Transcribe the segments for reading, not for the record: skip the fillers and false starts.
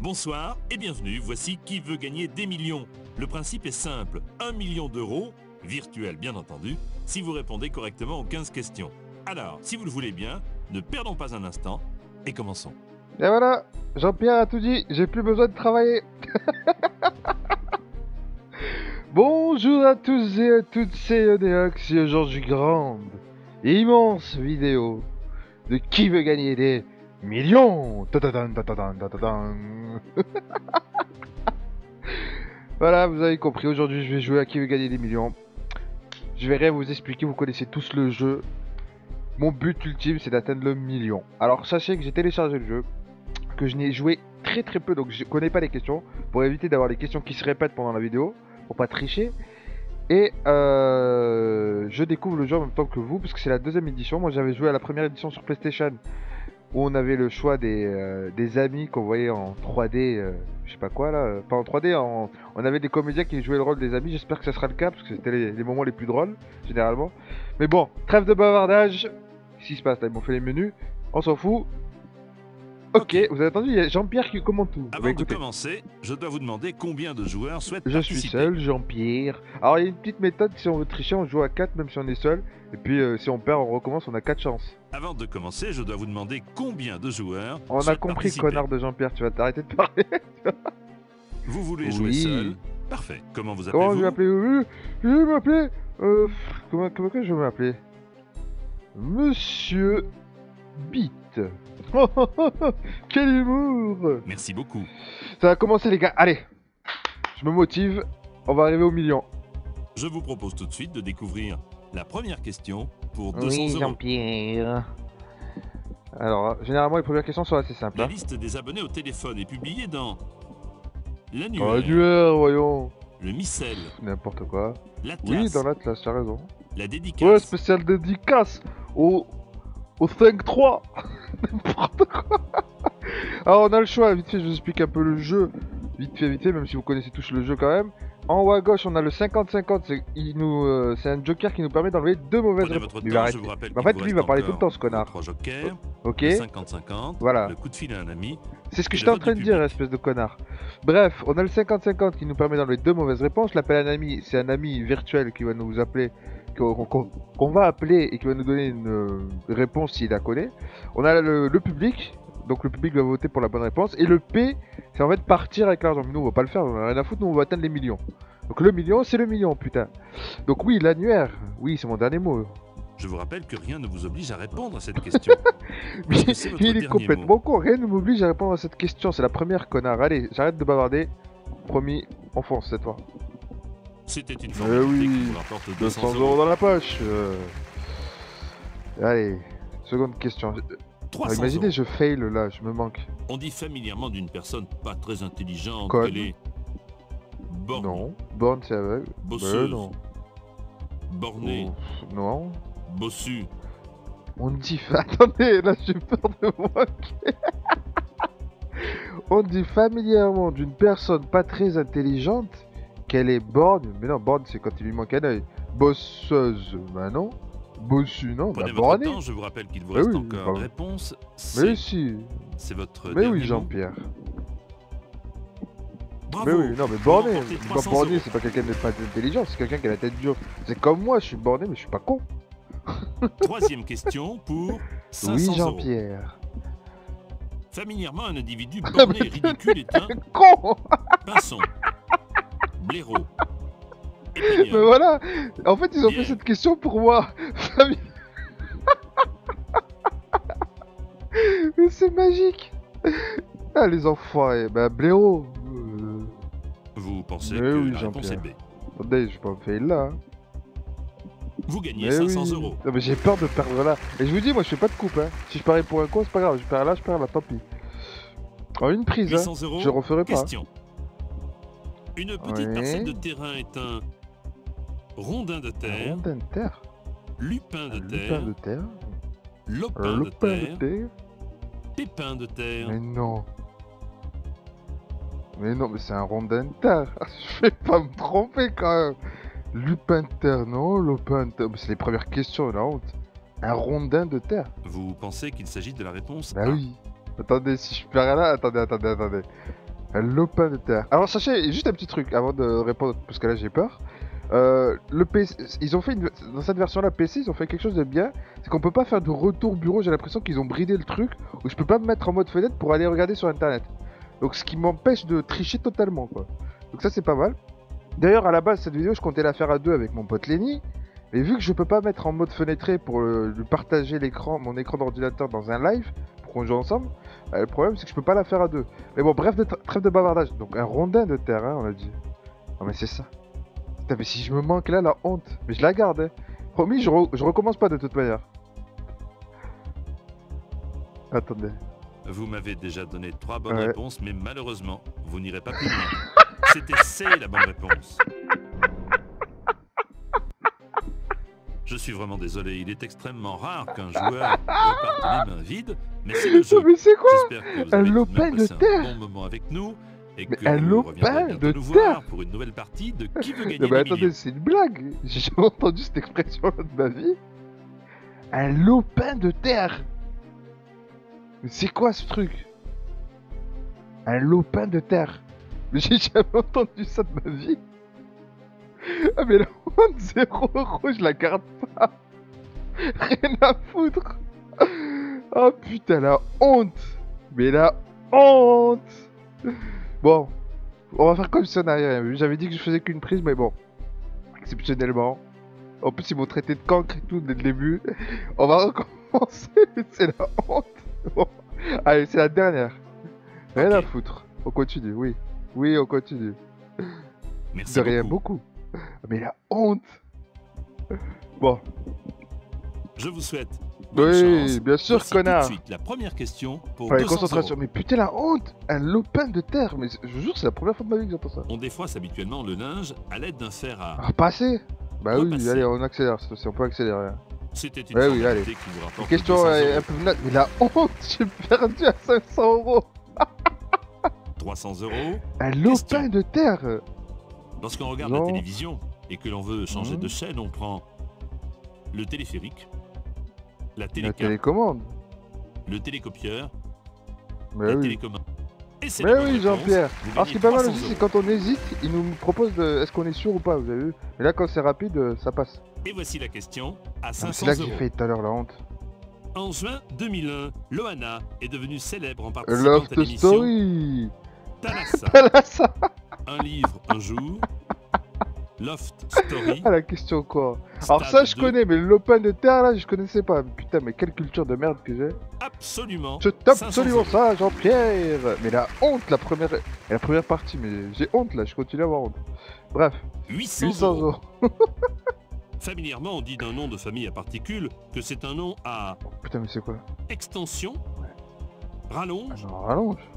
Bonsoir et bienvenue, voici Qui veut gagner des millions. Le principe est simple, 1 million d'euros, virtuel bien entendu, si vous répondez correctement aux 15 questions. Alors, si vous le voulez bien, ne perdons pas un instant et commençons. Et voilà, Jean-Pierre a tout dit, j'ai plus besoin de travailler. Bonjour à tous et à toutes, c'est Eneox et aujourd'hui grande, immense vidéo de Qui veut gagner des millions. Ta-ta-dan, ta-ta-dan, ta-ta-dan. Voilà, vous avez compris, aujourd'hui je vais jouer à Qui veut gagner des millions. Je vais rien vous expliquer, vous connaissez tous le jeu. Mon but ultime c'est d'atteindre le million. Alors sachez que j'ai téléchargé le jeu, que je n'ai joué très peu, donc je connais pas les questions, pour éviter d'avoir les questions qui se répètent pendant la vidéo, pour pas tricher. Et je découvre le jeu en même temps que vous, parce que c'est la deuxième édition. Moi j'avais joué à la première édition sur PlayStation, où on avait le choix des amis qu'on voyait en 3D, je sais pas quoi là, pas en 3D, on avait des comédiens qui jouaient le rôle des amis. J'espère que ça sera le cas, parce que c'était les moments les plus drôles, généralement. Mais bon, trêve de bavardage. Qu'est-ce qui se passe là? Ils m'ont fait les menus, on s'en fout. Ok, vous avez entendu, il y a Jean-Pierre qui commente tout. Avant de commencer, je dois vous demander combien de joueurs souhaitent Je participer. suis seul, Jean-Pierre. Alors il y a une petite méthode, si on veut tricher, on joue à 4 même si on est seul. Et puis si on perd, on recommence, on a 4 chances. Avant de commencer, je dois vous demander combien de joueurs On a souhaitent compris, participer. connard de Jean-Pierre, tu vas t'arrêter de parler. Vous voulez jouer Oui. seul? Parfait. Comment vous Comment je vais appelez-vous? m'appeler? Je vais m'appeler... comment que je vais m'appeler? Monsieur Beat. Quel humour! Merci beaucoup. Ça va commencer les gars, allez. Je me motive, on va arriver au million. Je vous propose tout de suite de découvrir la première question pour 200 Oui, euros. Jean-Pierre. Alors, généralement, les premières questions sont assez simples. La Hein. liste des abonnés au téléphone est publiée dans l'annuaire, Annuaire, voyons. le missel, N'importe quoi. l'atlas, Oui, dans l'Atlas, tu as raison. la Ouais, dédicace, spécial dédicace au 5-3. N'importe quoi. Alors, on a le choix. Vite fait, je vous explique un peu le jeu. Vite fait, même si vous connaissez tous le jeu quand même. En haut à gauche, on a le 50-50. C'est un joker qui nous permet d'enlever 2 mauvaises prenez réponses. votre Il temps, va je arrêter. vous rappelle En qu'il fait, vous lui, il reste va parler tout le encore temps, ce connard. 3 jokers, Ok. le 50-50, Voilà. le coup de fil à un ami. C'est ce que Et j'étais le en train vote de du dire, public. espèce de connard. Bref, on a le 50-50 qui nous permet d'enlever 2 mauvaises réponses. L'appel à un ami, c'est un ami virtuel qui va nous appeler, qu'on va appeler et qui va nous donner une réponse s'il la connaît. On a le public, donc le public va voter pour la bonne réponse. Et le P, c'est en fait partir avec l'argent. Mais nous, on va pas le faire, on a rien à foutre, nous, on va atteindre les millions. Donc le million, c'est le million, putain. Donc oui, l'annuaire, oui, c'est mon dernier mot. Je vous rappelle que rien ne vous oblige à répondre à cette question. Mais Parce que c'est votre il est dernier complètement con, rien ne m'oblige à répondre à cette question, c'est la première, connard. Allez, j'arrête de bavarder. Promis, on fonce cette fois. C'était une formalité oui, qui vous rapporte 200 200 euros euros. dans la poche. Allez, seconde question. 300 Imaginez, euros. je fail là, je me manque. On dit familièrement d'une personne pas très intelligente Conne. qu'elle est bornée, Non, borne c'est aveugle. bosseuse, non. bornée, Ouf, non. bossue. On dit... Attendez, là j'ai peur de moi. On dit familièrement d'une personne pas très intelligente qu'elle est borne. Mais non, borne c'est quand il lui manque un œil. Bosseuse, bah non. Bossu, non, bah Prenez votre bornée. temps, je vous rappelle qu'il vous Mais reste oui, encore pardon. une réponse. Mais si. C'est votre Mais dernier oui, mot. Jean-Pierre. Bravo. Mais oui, non, mais Vous borné. remportez Pas 300 borné, euros. c'est pas quelqu'un de pas intelligent, c'est quelqu'un qui a la tête dure. C'est comme moi, je suis borné, mais je suis pas con. Troisième question pour 500 Oui, euros. Jean-Pierre. Familièrement, un individu borné et ridicule est un Con. pinson, blaireau, Mais épaigneur. voilà. En fait, ils ont Bien. fait cette question pour moi. Famille- Mais c'est magique. Ah, les enfoirés. Bah, blaireau. Vous pensez Mais que oui, la réponse est Jean-Pierre. B. Attendez, je vais pas me faire là. Hein. Vous gagnez Mais 500 oui. euros. Non, mais j'ai peur de perdre là. Et je vous dis, moi, je fais pas de coupe. Hein. Si je parie pour un con, c'est pas grave. Je perds là, tant pis. En une prise, hein. 800 euros. Je referai pas. Question. Une petite Ouais. parcelle de terrain est un rondin de Un terre, rondin de terre. lupin de Un terre, lupin de terre. Un lopin de lopin de terre, terre. pépin de terre. Mais non. Mais non, mais c'est un rondin de terre. Je vais pas me tromper quand même. Lupin de terre, non. Lopin de terre. C'est les premières questions, la honte. Un rondin de terre. Vous pensez qu'il s'agit de la réponse Bah A. oui. Attendez, si je perds là. Attendez. Un lopin de terre. Alors sachez, juste un petit truc avant de répondre, parce que là j'ai peur. Le PC, ils ont fait dans cette version-là PC, ils ont fait quelque chose de bien. C'est qu'on peut pas faire de retour bureau. J'ai l'impression qu'ils ont bridé le truc où je peux pas me mettre en mode fenêtre pour aller regarder sur internet. Donc ce qui m'empêche de tricher totalement quoi. Donc ça c'est pas mal. D'ailleurs à la base cette vidéo je comptais la faire à deux avec mon pote Lenny. Mais vu que je peux pas mettre en mode fenêtré pour lui partager l'écran, mon écran d'ordinateur dans un live, pour qu'on joue ensemble, le problème c'est que je peux pas la faire à deux. Mais bon, bref, trêve de bavardage. Donc un rondin de terre, hein, on a dit. Non mais c'est ça. Putain, mais si je me manque là, la honte. Mais je la garde, hein. Promis, je recommence pas de toute manière. Attendez. Vous m'avez déjà donné 3 bonnes Ouais. réponses, mais malheureusement, vous n'irez pas plus loin. C'était C la bonne réponse. Je suis vraiment désolé, il est extrêmement rare qu'un joueur reparte les mains vides, mais c'est le jeu. Mais c'est quoi? J'espère que vous Un avez tout de lopin même de passé terre. un bon moment avec nous et Mais que un vous lopin reviendrez bientôt de nous terre. voir pour une nouvelle partie de Qui veut gagner Non mais des attendez, millions. c'est une blague. J'ai jamais entendu cette expression de ma vie. Un lopin de terre. Mais c'est quoi ce truc? Un lopin de terre. Mais j'ai jamais entendu ça de ma vie. Ah mais la honte, 0 €, je la garde pas. Rien à foutre. Oh putain, la honte. Mais la honte. Bon, on va faire comme si on n'a rien vu. J'avais dit que je faisais qu'une prise, mais bon. Exceptionnellement. En plus, ils m'ont traité de cancre et tout dès le début. On va recommencer. C'est la honte. Bon. Allez, c'est la dernière. Rien à Ok. foutre. On continue, oui. Oui, on continue. Merci De rien, beaucoup. beaucoup. Mais la honte. Bon. Je vous souhaite bonne Oui, chance. bien sûr, Voici tout de connard. suite la première question pour Fallait 200 concentration. €. Mais putain, la honte. Un lopin de terre. Mais je vous jure, c'est la première fois de ma vie que j'entends ça. On défroisse habituellement le linge à l'aide d'un fer à... Ah, passer. Bah oui, Repasser. allez, on accélère. cette fois-ci, on peut accélérer. C'était une Ouais, oui, formalité allez. qui vous rapporte Question 200 un €. peu nette. Mais la honte, j'ai perdu à 500 €. 300 €. Un Question. lopin de terre. Lorsqu'on regarde Non. la télévision et que l'on veut changer Mhm. de chaîne, on prend le téléphérique, la La télécarte, télécommande. le télécopieur, Mais la oui. télécommande. Et c'est Mais la bonne oui, réponse. Jean-Pierre. Vous Alors, ce qui est gagnez pas mal 300 aussi, c'est €. quand on hésite, il nous propose de. Est-ce qu'on est sûr ou pas, vous avez vu? Mais là, quand c'est rapide, ça passe. Et voici la question à Ah, mais 500 c'est là que j'ai €. fait tout à l'heure la honte. En juin 2001, Loana est devenue célèbre en participant Love à the l'émission Story. Thalassa, Voilà ça. un livre, un jour, Loft Story, Ah, la question quoi. Alors ça, Stade je 2. connais, mais le lopin de terre là, je connaissais pas. Putain, mais quelle culture de merde que j'ai. Absolument. Je tape 500 absolument €. ça, Jean-Pierre. Mais la honte, la première partie, mais j'ai honte là, je continue à avoir honte. Bref, 800 800 €. €. Familièrement, on dit d'un nom de famille à particules que c'est un nom à Putain, mais c'est quoi? extension, Ah rallonge, non, rallonge.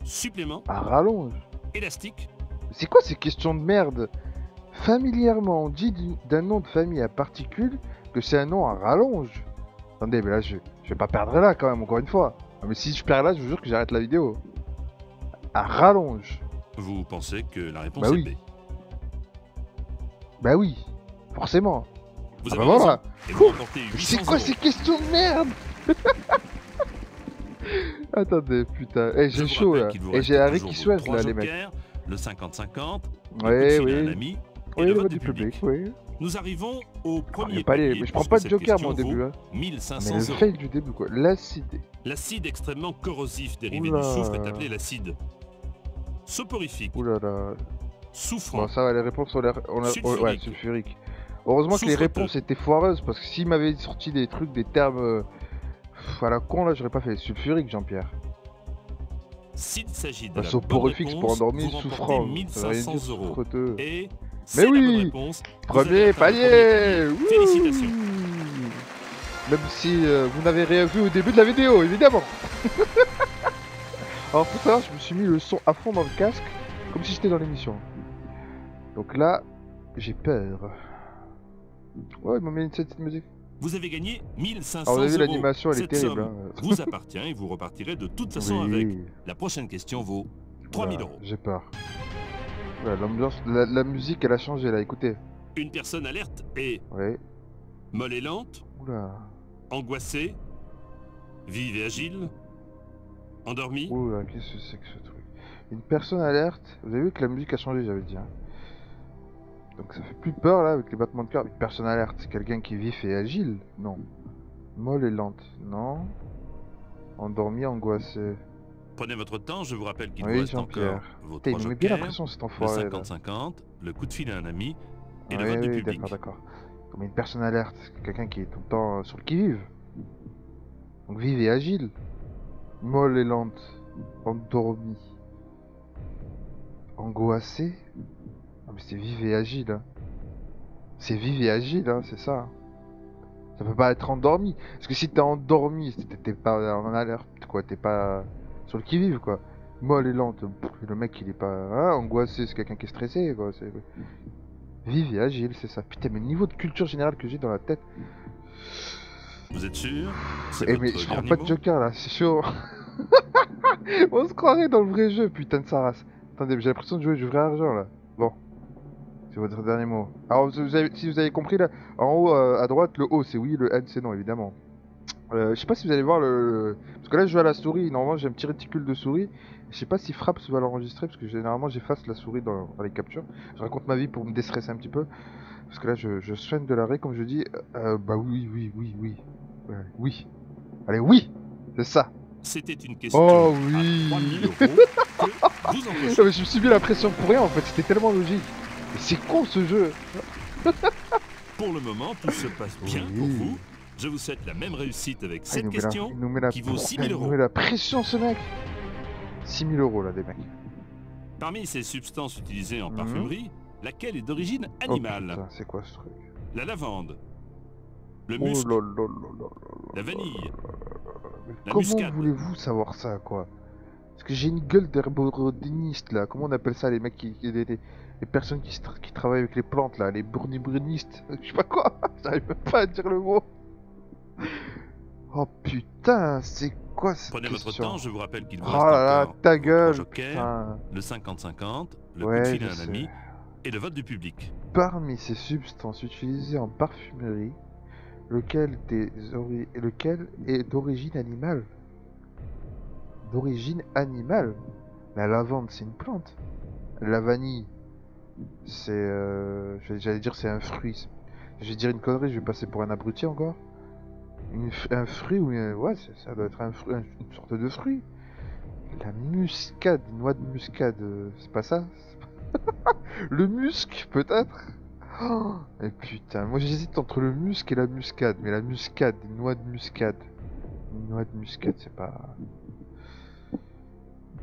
supplément, Ah, rallonge. élastique. C'est quoi ces questions de merde? Familièrement, on dit d'un nom de famille à particules que c'est un nom à rallonge. Attendez, mais là, je vais pas perdre là quand même, encore une fois. Ah, mais si je perds là, je vous jure que j'arrête la vidéo. À rallonge. Vous pensez que la réponse Bah est oui. B. Bah oui, forcément. Vous Ah avez bah raison. voilà. Et vous remportez Mais 800 c'est quoi €. ces questions de merde? Attendez, putain. Eh, Je j'ai vous chaud rappelle là. qu'il vous Et reste j'ai Harry toujours qui vos souhaite 3 là, les mecs. jokers, le 50-50, le coup de Ouais, fil à un oui. ami et Oui, le le vote du public. oui. Nous arrivons au Ah, premier mais pas les- palier, mais je prends puisque pas de cette joker moi au question début. vaut Hein. Ah, 1500 mais le €. fail du début quoi. L'acide. L'acide extrêmement corrosif dérivé Oula. du soufre est appelé l'acide. Soporifique, Oulala. souffrant, Bon, ça va, les réponses ont l'air. Sulfurique. Ouais, sulfurique. Heureusement que les Souffreteux. réponses étaient foireuses parce que s'il m'avait sorti des trucs, des termes à la con là, j'aurais pas fait. Sulfurique, Jean-Pierre. s'il s'agit de Bah, la bonne soporifique pour réponse, endormi, vous remportez souffrant. Ça veut rien 1500 dire, €. souffreteux. Et Mais c'est la bonne oui. réponse. Vous avez Premier atteint le premier palier. Wouh. Félicitations. Même si vous n'avez rien vu au début de la vidéo, évidemment. Alors pour ça, je me suis mis le son à fond dans le casque, comme si j'étais dans l'émission. Donc là, j'ai peur. Ouais, il m'a mis une petite musique. Vous avez gagné 1500 Alors vous avez vu €. l'animation, elle est Cette terrible. somme Hein. vous appartient et vous repartirez de toute façon Oui. avec. La prochaine question vaut 3000 Oula, €. j'ai peur. Ouais, l'ambiance, la musique, elle a changé là, écoutez. Une personne alerte est Ouais. molle et lente, Oula. angoissée, vive et agile, endormie, Oula, qu'est-ce que c'est que ce truc? Une personne alerte. Vous avez vu que la musique a changé, j'avais dit. Hein. Donc ça fait plus peur là avec les battements de cœur. Une personne alerte, c'est quelqu'un qui est vif et agile? Non. Molle et lente? Non. Endormi, angoissé? Prenez votre temps, je vous rappelle qu'il vous Oui, reste encore Jean-Pierre. vos Putain, 3 il me met bien la jokers, pression cet le enfoiré là. 50-50, le coup de fil à un ami et le Oui, vote du oui, public. d'accord, d'accord. Comme une personne alerte, c'est quelqu'un qui est tout le temps sur le qui-vive. Donc vive et agile. Molle et lente. Endormi. Angoissé. Ah mais c'est vive et agile. Hein. C'est vive et agile, hein, c'est ça. Ça peut pas être endormi. Parce que si t'es endormi, t'es pas en alerte, quoi. T'es pas sur le qui-vive, quoi. Molle et lente. Pff, le mec, il est pas... Hein, angoissé, c'est quelqu'un qui est stressé, quoi. Vive et agile, c'est ça. Putain, mais le niveau de culture générale que j'ai dans la tête... Vous êtes sûr? C'est Eh mais votre je prends dernier pas de mot? joker, là, c'est chaud. On se croirait dans le vrai jeu, putain de sa race. Attendez, j'ai l'impression de jouer du vrai argent, là. Bon. C'est votre dernier mot. Alors, si vous avez compris, là, en haut, à droite, le O, c'est oui, le N, c'est non, évidemment. Je sais pas si vous allez voir Parce que là, je joue à la souris. Normalement, j'ai un petit réticule de souris. Je sais pas si Fraps va l'enregistrer, parce que généralement, j'efface la souris dans les captures. Je raconte ma vie pour me déstresser un petit peu. Parce que là, je soigne de l'arrêt, comme je dis. Bah oui, oui, oui, oui. Oui. Allez, oui. C'est ça. C'était une question Oh à oui. 3000 euros que vous Non, encochez. mais je me suis mis la pression pour rien, en fait. C'était tellement logique. Mais c'est con, ce jeu. Pour le moment, tout se passe bien pour Oui. vous. Je vous souhaite la même réussite avec Ah, cette question il nous met la, qui vaut 6 il 000 nous euros. met la pression, ce mec. 6 000 euros, là, des mecs. Parmi ces substances utilisées en Mhm. parfumerie, laquelle est d'origine Oh animale? putain, c'est quoi ce truc? La lavande, le Oh musc, là là là là là la là vanille, là là. Mais la comment muscade. voulez-vous savoir ça, quoi? Parce que j'ai une gueule d'herbodéniste, là. Comment on appelle ça, les mecs les personnes qui travaillent avec les plantes, là, les bournibrinistes. Je sais pas quoi. J'arrive même pas à dire le mot. Oh putain, c'est quoi cette Prenez votre question? temps, je vous rappelle qu'il vous Oh reste là là, encore ta vos 3 gueule, jokers, putain. le 50-50, le coup de Ouais, fil je à un sais. ami et le vote du public. Parmi ces substances utilisées en parfumerie, lequel est d'origine animale? D'origine animale? La lavande, c'est une plante. La vanille, c'est... j'allais dire c'est un fruit. Je vais dire une connerie, je vais passer pour un abruti encore. Un fruit ou ouais, ça doit être un fruit, une sorte de fruit. La muscade, noix de muscade, c'est pas ça? Le musc, peut-être? Oh, et putain, moi j'hésite entre le musc et la muscade. Mais la muscade, une noix de muscade. Une noix de muscade, c'est pas...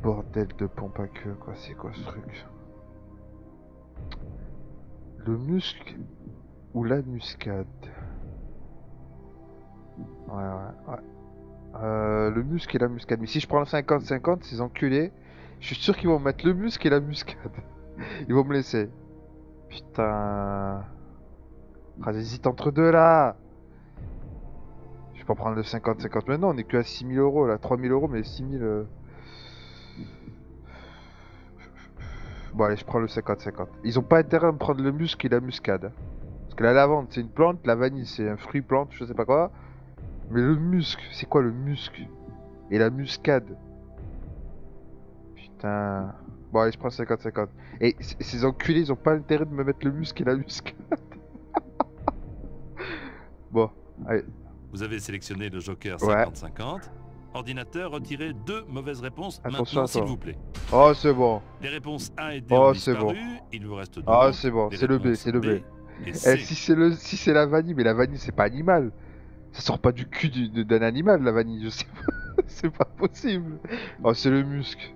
Bordel de pompe à queue, quoi. C'est quoi ce truc? Le musc ou la muscade? Ouais, ouais, ouais. Le musc et la muscade. Mais si je prends le 50-50, ces enculés, je suis sûr qu'ils vont mettre le musc et la muscade. Ils vont me laisser. Putain. Ah, j'hésite entre deux là. Je vais pas prendre le 50-50 maintenant, on est que à 6 000 euros là. 3 000 euros, mais 6 000. Bon, allez, je prends le 50-50. Ils ont pas intérêt à me prendre le musc et la muscade. Parce que la lavande, c'est une plante, la vanille, c'est un fruit plante, je sais pas quoi. Mais le musc, c'est quoi le musc? Et la muscade? Putain. Bon, allez, je prends 50-50. Et ces enculés, ils ont pas intérêt de me mettre le musc et la muscade. Bon, allez. Vous avez sélectionné le joker Ouais. 50-50. Ordinateur, retirez 2 mauvaises réponses Attention maintenant, à s'il toi. vous plaît. Oh, c'est bon. Les réponses A et D Oh, ont c'est disparu. bon. Il vous reste 2 Ah, autres. c'est bon, Les c'est le B, réponses c'est le B. et Eh, C. si c'est la vanille, mais la vanille, c'est pas animal. Ça sort pas du cul d'un animal, la vanille, je sais pas. C'est pas possible. Oh, c'est le musc.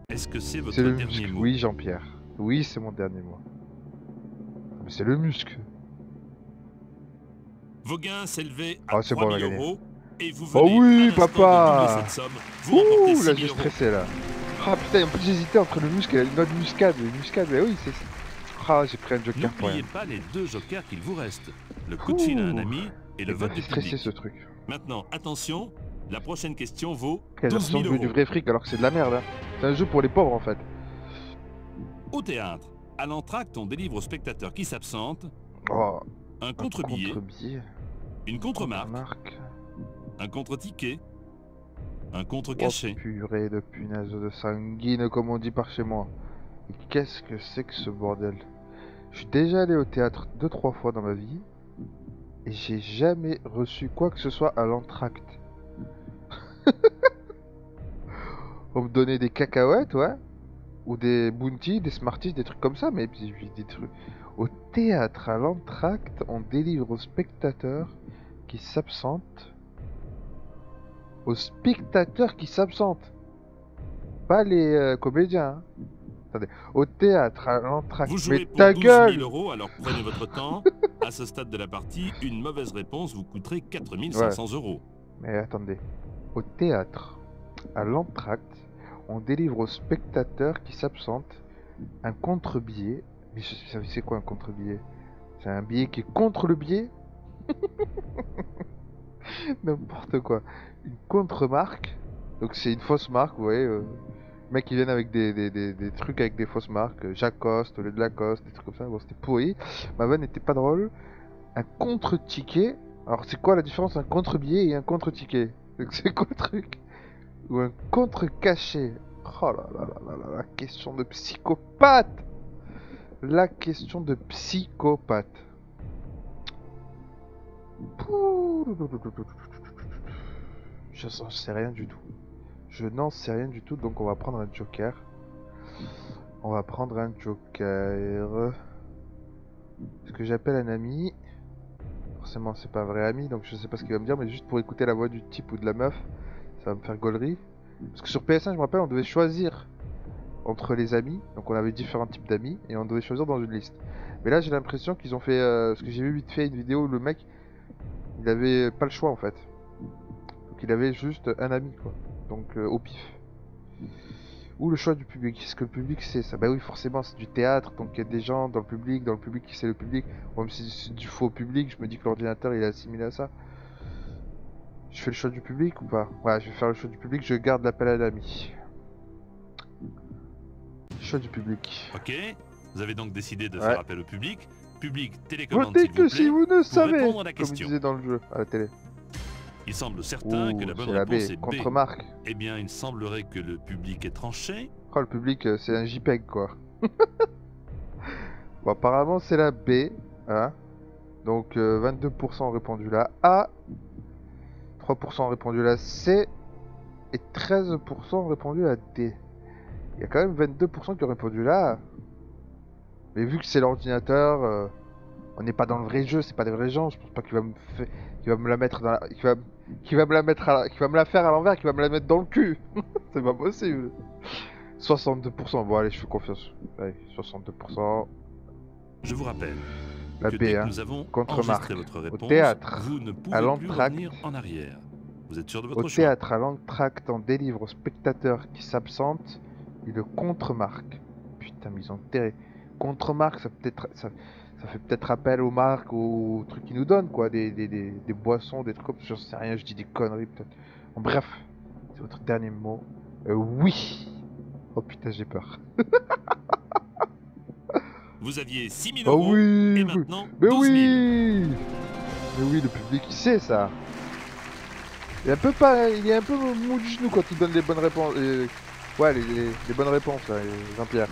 Est-ce que c'est votre C'est le dernier musc. mot? Oui, Jean-Pierre. Oui, c'est mon dernier mot. Mais c'est le musc. Vos gains s'élevaient à Oh, c'est bon, on 3 a 000 gagné. euros et vous Oh venez oui, à l'instant papa. de doubler cette somme. Vous remportez Ouh, 6 là, 000 j'ai euros. stressé, là. Ah, putain, en plus, j'hésitais entre le musc et la noix de muscade. Le muscade, mais oui, c'est... Ah, j'ai pris un joker pour rien. N'oubliez pas les 2 jokers qu'il vous reste. Le coup de fil à un Ouh. ami et le Il m'a vote fait du stresser, public. ce truc. Maintenant, attention, la prochaine question vaut J'ai 12 l'impression 000 de jouer du euros. vrai fric alors que c'est de la merde, hein. C'est un jeu pour les pauvres, en fait. Au théâtre, à l'entracte, on délivre aux spectateurs qui s'absentent Oh, un un contre-billet, contre-billet. une contre-marque, Contre-marque. un contre-ticket, un contre Oh caché. purée de punaise de sanguine, comme on dit par chez moi. Et qu'est-ce que c'est que ce bordel? Je suis déjà allé au théâtre 2-3 fois dans ma vie. Et j'ai jamais reçu quoi que ce soit à l'entracte. On me donnait des cacahuètes, ouais. Ou des bounties, des smarties, des trucs comme ça. Mais puis, des trucs... Au théâtre, à l'entracte, on délivre aux spectateurs qui s'absentent. Aux spectateurs qui s'absentent. Pas les comédiens. Hein. Attendez. Au théâtre, à l'entracte. Vous Mais jouez pour ta 12 000 gueule! euros, alors prenez votre temps. À ce stade de la partie, une mauvaise réponse vous coûterait 4 Ouais. 500 euros. Mais attendez. Au théâtre, à l'entracte, on délivre aux spectateurs qui s'absentent un contre-billet. Mais c'est quoi un contre-billet? C'est un billet qui est contre le billet? N'importe quoi. Une contre-marque. Donc c'est une fausse marque, vous voyez. Mecs qui viennent avec des trucs avec des fausses marques. Jacoste au lieu de Lacoste, des trucs comme ça. Bon, c'était pourri. Ma vanne n'était pas drôle. Un contre-ticket. Alors c'est quoi la différence entre un contre-billet et un contre-ticket? Donc c'est quoi le truc? Ou un contre-cachet? Oh là là là là là, la question de psychopathe! La question de psychopathe. Je n'en sais rien du tout. Je n'en sais rien du tout, donc on va prendre un joker. On va prendre un joker. Ce que j'appelle un ami. Forcément, c'est pas un vrai ami, donc je sais pas ce qu'il va me dire, mais juste pour écouter la voix du type ou de la meuf, ça va me faire gaulerie. Parce que sur PS1, je me rappelle, on devait choisir entre les amis. Donc on avait différents types d'amis et on devait choisir dans une liste. Mais là, j'ai l'impression qu'ils ont fait... parce que j'ai vu vite fait une vidéo où le mec, il avait pas le choix en fait. Donc il avait juste un ami quoi. Donc au pif. Ou le choix du public. Est-ce que le public c'est ça? Bah oui, forcément, c'est du théâtre, donc il y a des gens dans le public qui c'est le public. Bon, même si c'est du faux public, je me dis que l'ordinateur il est assimilé à ça. Je fais le choix du public ou pas? Ouais, je vais faire le choix du public, je garde l'appel à l'ami. Choix du public. Ok, vous avez donc décidé de Ouais. faire appel au public. Public, télécommande Votez s'il que vous si plaît, vous ne pour savez, répondre à la comme il question. disait dans le jeu, à la télé. Il semble certain que la bonne C'est la réponse B, est B. contre-marque. Eh bien, il semblerait que le public est tranché. Oh, le public, c'est un JPEG, quoi. Bon, apparemment, c'est la B, hein. Donc, 22% ont répondu la A, 3% ont répondu la C, et 13% ont répondu la D. Il y a quand même 22% qui ont répondu la A. Mais vu que c'est l'ordinateur, on n'est pas dans le vrai jeu, c'est pas des vrais gens, je pense pas qu'il va me la mettre dans la... qu'il va me la mettre qu'il va me la faire à l'envers, qu'il va me la mettre dans le cul. C'est pas possible. 62%, bon allez, je fais confiance. Allez, 62%. Je vous rappelle La que B, dès que hein. nous avons Contre-marque. enregistré votre réponse, théâtre, vous ne à pouvez plus l'entracte. revenir en arrière. Vous êtes sûr de Au votre choix? théâtre, à l'entracte, on délivre aux spectateurs qui s'absentent une contre-marque. Putain, mais ils ont intérêt. Contre-marque, ça fait peut-être appel aux marques, aux trucs qu'ils nous donnent, quoi. Des boissons, des trucs comme ça. J'en sais rien, je dis des conneries, peut-être. Bon, bref, c'est votre dernier mot. Oui. Oh putain, j'ai peur. Vous aviez 6 000 Oh euros oui, et oui. maintenant Mais 12 000. oui. Mais oui, le public, il sait ça. Il est un peu mou du genou quand il donne les bonnes réponses. Ouais, les bonnes réponses, là, Jean-Pierre.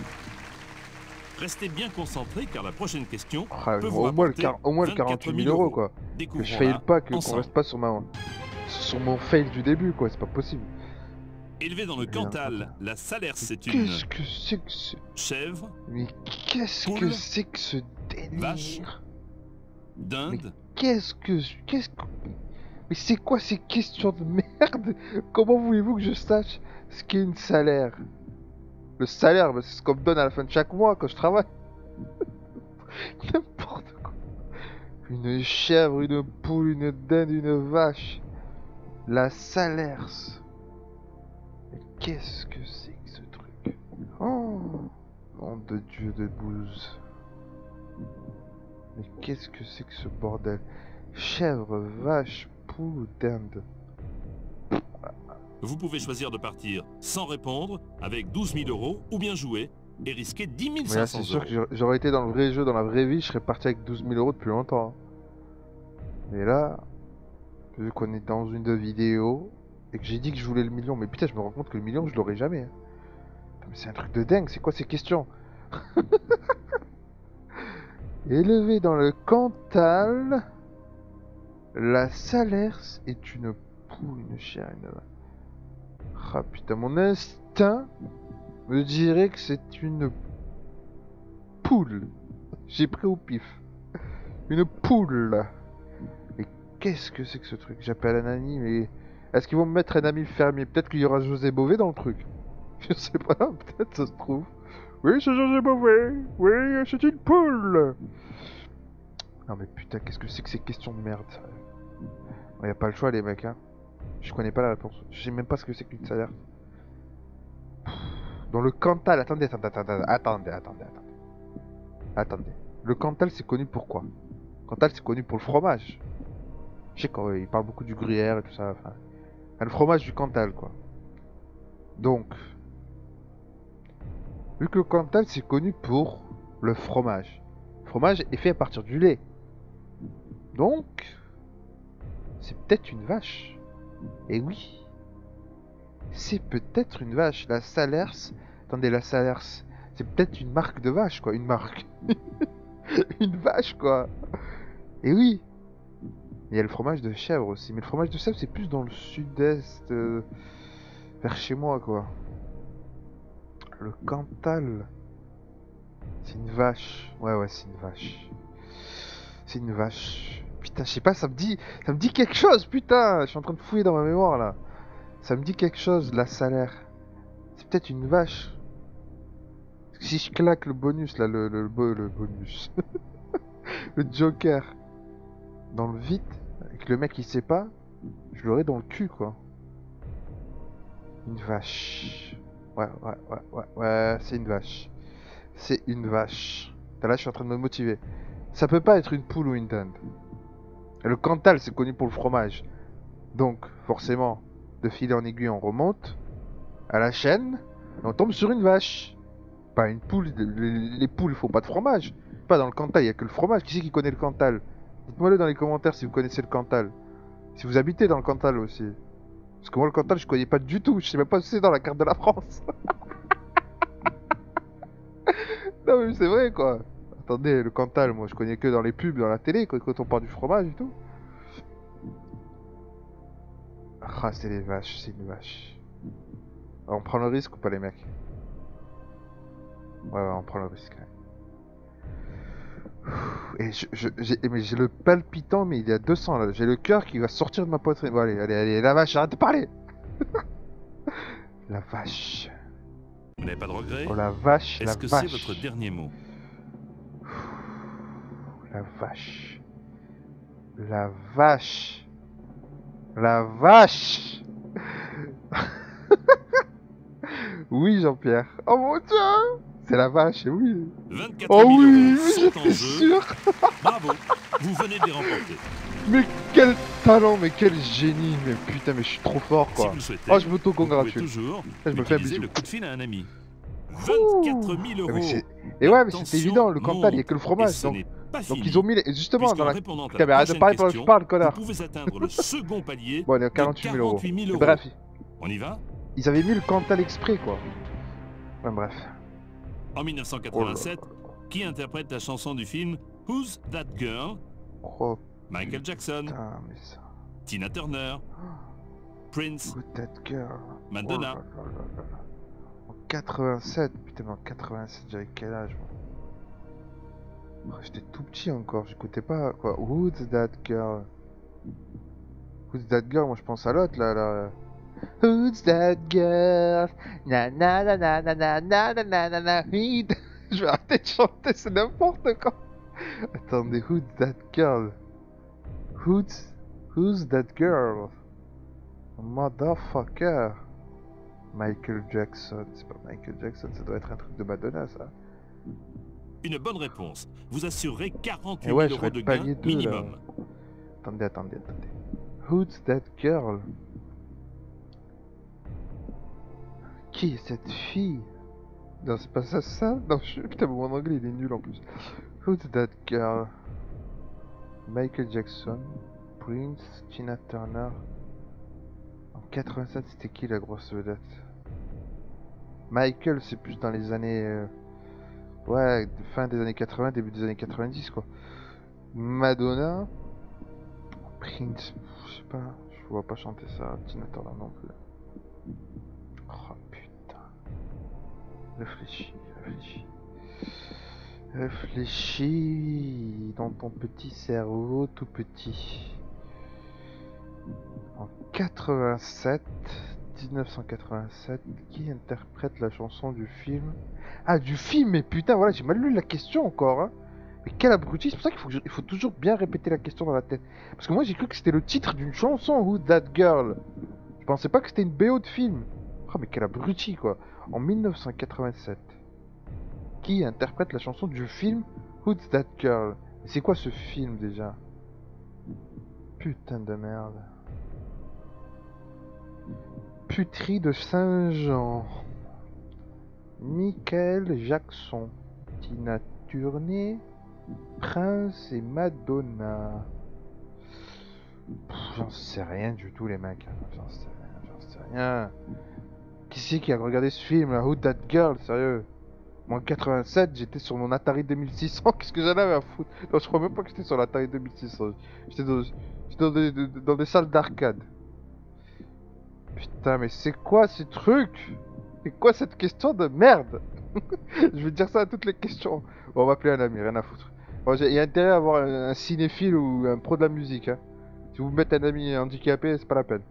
Restez bien concentrés car la prochaine question Ah, peut vous au moins rapporter au moins le 24 48 000 000 euros, quoi. Que je faille pas, qu'on ensemble. reste pas sur mon fail du début, quoi. C'est pas possible. Élevé dans le Cantal, la Salers c'est une Qu'est-ce que c'est que ce... chèvre, Mais qu'est-ce que Poule. c'est que ce Vache. délire? dinde, Qu'est-ce que... Mais c'est quoi ces questions de merde? Comment voulez-vous que je sache ce qu'est une salaire? Le salaire, bah, c'est ce qu'on me donne à la fin de chaque mois quand je travaille. N'importe quoi. Une chèvre, une poule, une dinde, une vache. La salaire. Mais qu'est-ce que c'est que ce truc? Oh, nom de Dieu de bouse. Mais qu'est-ce que c'est que ce bordel? Chèvre, vache, poule ou dinde? vous pouvez choisir de partir sans répondre avec 12 000 euros ou bien jouer et risquer 10 Mais là, 500 c'est sûr euros. que j'aurais été dans le vrai jeu, dans la vraie vie, je serais parti avec 12 000 euros depuis longtemps. Mais là, vu qu'on est dans une vidéo, et que j'ai dit que je voulais le million. Mais putain, je me rends compte que le million, je l'aurai jamais. Hein. Putain, mais c'est un truc de dingue, c'est quoi ces questions? Élevé dans le Cantal, la Salers est une poule, une chair, une... Ah putain, mon instinct me dirait que c'est une poule. J'ai pris au pif. Une poule. Mais qu'est-ce que c'est que ce truc? J'appelle un ami, mais... Est-ce qu'ils vont me mettre un ami fermier? Peut-être qu'il y aura José Bové dans le truc. Je sais pas, peut-être ça se trouve. Oui, c'est José Bové. Oui, c'est une poule. Non mais putain, qu'est-ce que c'est que ces questions de merde? Y a pas le choix les mecs, hein. Je connais pas la réponse. Je sais même pas ce que c'est qu'une salaire. Dans le Cantal, attendez. Le Cantal c'est connu pour quoi? Cantal c'est connu pour le fromage. Je sais qu'il parle beaucoup du gruyère et tout ça. Enfin, le fromage du Cantal quoi. Donc, vu que le Cantal c'est connu pour le fromage. Le fromage est fait à partir du lait. Donc, c'est peut-être une vache. Et oui, c'est peut-être une vache. La Salers. Attendez, la Salers. C'est peut-être une marque de vache, quoi. Une marque. Une vache, quoi. Et oui. Il y a le fromage de chèvre aussi. Mais le fromage de chèvre, c'est plus dans le sud-est. Vers chez moi, quoi. Le Cantal. C'est une vache. Ouais, c'est une vache. C'est une vache. Putain, je sais pas, ça me dit quelque chose, putain. Je suis en train de fouiller dans ma mémoire, là. Ça me dit quelque chose, la salaire. C'est peut-être une vache. Si je claque le bonus, là, le bonus. Le joker. Dans le vide, et que le mec il sait pas, je l'aurai dans le cul, quoi. Une vache. Ouais, c'est une vache. C'est une vache. Là, je suis en train de me motiver. Ça peut pas être une poule ou une dinde. Et le Cantal, c'est connu pour le fromage. Donc, forcément, de fil en aiguille, on remonte à la chaîne et on tombe sur une vache. Pas une poule. Les poules, il faut pas de fromage. Pas dans le Cantal, il y a que le fromage. Qui c'est qui connaît le Cantal? Dites-moi-le dans les commentaires si vous connaissez le Cantal. Si vous habitez dans le Cantal aussi. Parce que moi, le Cantal, je connais pas du tout. Je sais même pas si c'est dans la carte de la France. Non, mais c'est vrai, quoi. Attendez, le Cantal, moi, je connais que dans les pubs, dans la télé, quand on parle du fromage et tout. Ah, c'est les vaches, c'est une vache. Alors, on prend le risque ou pas, les mecs? Ouais, on prend le risque. Et j'ai le palpitant, mais il est à 200 là. J'ai le cœur qui va sortir de ma poitrine. Bon, allez, la vache, arrête de parler. La vache. Vous n'avez pas de regret? Oh la vache, la Est-ce que vache. c'est votre dernier mot? La vache. La vache. La vache. Oui, Jean-Pierre. Oh mon dieu. C'est la vache, oui. 24 Oh 000 oui, euros sont en j'étais jeu. sûr. Bravo, vous venez de les remporter. Mais quel talent, mais quel génie. Mais putain, mais je suis trop fort, Si quoi. vous le souhaitez, Oh, je vous pouvez m'auto-congratule. toujours Je me fais un utiliser bisou. le coup de fil à un ami. Ouh. 24 000 euros. Et ouais, mais c'est Attention, évident, le Cantal, il n'y a que le monte. Et fromage. ce n'est pas Donc fini. ils ont mis justement Puisqu'en dans la... répondant à Putain, mais la arrête de prochaine parler pendant que je question, parle, vous connard. pouvez atteindre le second palier Bon, on est à de 48 000 euros. 48 000 euros. Bref, On y va? ils avaient mis le Cantal exprès, quoi. Enfin, bref. En Oh là 1987, là. qui interprète la chanson du film Who's That Girl? Oh Michael Jackson, putain, mais ça... Tina Turner, Prince, Good that girl. Madonna. Oh là là là là. En 87, putain, mais en 87, j'avais quel âge, moi? Oh, j'étais tout petit encore, j'écoutais pas, quoi. Who's that girl? Who's that girl? Moi, je pense à l'autre, là. Who's that girl? Na na na na na na na na na na na. Je vais arrêter de chanter, c'est n'importe quoi. Attendez, who's that girl? Who's that girl? Motherfucker. Michael Jackson. C'est pas Michael Jackson, ça doit être un truc de Madonna, ça. Une bonne réponse. Vous assurerez 48 Et ouais, 000 je euros ferais de le gain palier 2, minimum. là. Attendez. Who's that girl? Qui est cette fille? Non, c'est pas ça? Non, putain, mon anglais, il est nul en plus. Who's that girl? Michael Jackson, Prince, Tina Turner. En 87, c'était qui la grosse vedette? Michael, c'est plus dans les années... ouais, fin des années 80, début des années 90, quoi. Madonna... Prince... Je sais pas, je vois pas chanter ça. Tina Turner non plus. Oh putain. Réfléchis, réfléchis. Réfléchis dans ton petit cerveau tout petit. En 87, 1987, qui interprète la chanson du film? Ah, du film, mais putain, voilà, j'ai mal lu la question encore, hein. Mais quel abruti, c'est pour ça il faut toujours bien répéter la question dans la tête. Parce que moi j'ai cru que c'était le titre d'une chanson, Who's That Girl? Je pensais pas que c'était une BO de film. Oh mais quel abruti quoi. En 1987, qui interprète la chanson du film Who's That Girl? C'est quoi ce film déjà? Putain de merde. Puterie de Saint-Jean. Michael Jackson. Tina Turner. Prince et Madonna. J'en sais rien du tout les mecs. J'en sais rien. Qui c'est qui a regardé ce film là? Who That Girl, sérieux? Moi en 87, j'étais sur mon Atari 2600. Qu'est-ce que j'en avais à foutre? Non, je crois même pas que j'étais sur l'Atari 2600. J'étais dans des salles d'arcade. Putain, mais c'est quoi ces trucs? C'est quoi cette question de merde? Je vais dire ça à toutes les questions. Bon, on va appeler un ami, rien à foutre. Bon, il y a intérêt à avoir un cinéphile ou un pro de la musique. Hein. Si vous mettez un ami handicapé, c'est pas la peine.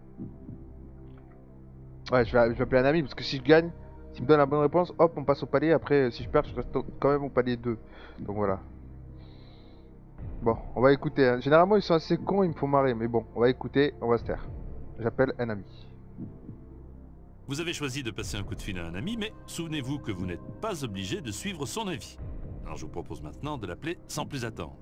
Ouais, je vais appeler un ami parce que si je gagne, s'il me donne la bonne réponse, hop, on passe au palier. Après, si je perds, je reste quand même au palier 2. Donc voilà. Bon, on va écouter. Hein. Généralement, ils sont assez cons, ils me font marrer. Mais bon, on va écouter, on va se taire. J'appelle un ami. Vous avez choisi de passer un coup de fil à un ami, mais souvenez-vous que vous n'êtes pas obligé de suivre son avis. Alors je vous propose maintenant de l'appeler sans plus attendre.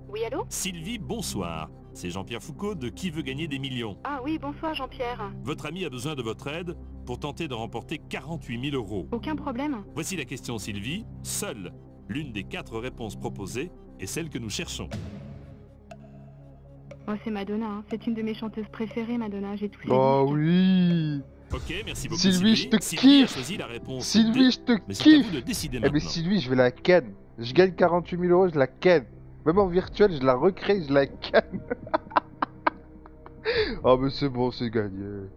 Oui, allô? Sylvie, bonsoir. C'est Jean-Pierre Foucault de Qui veut gagner des millions. Ah oui, bonsoir Jean-Pierre. Votre ami a besoin de votre aide pour tenter de remporter 48 000 euros. Aucun problème. Voici la question Sylvie. Seule l'une des 4 réponses proposées est celle que nous cherchons. Oh, c'est Madonna, hein. C'est une de mes chanteuses préférées, Madonna. J'ai tous ses Oh disques. oui. Ok, merci beaucoup Sylvie, Sylvie. je te Sylvie a kiffe. choisi la réponse Sylvie, D, je te mais c'est à vous kiffe. de décider Eh mais maintenant. Sylvie, je vais la ken. Je gagne 48 000 euros, je la ken. Même en virtuel, je la recrée, je la ken. Oh mais c'est bon, c'est gagné.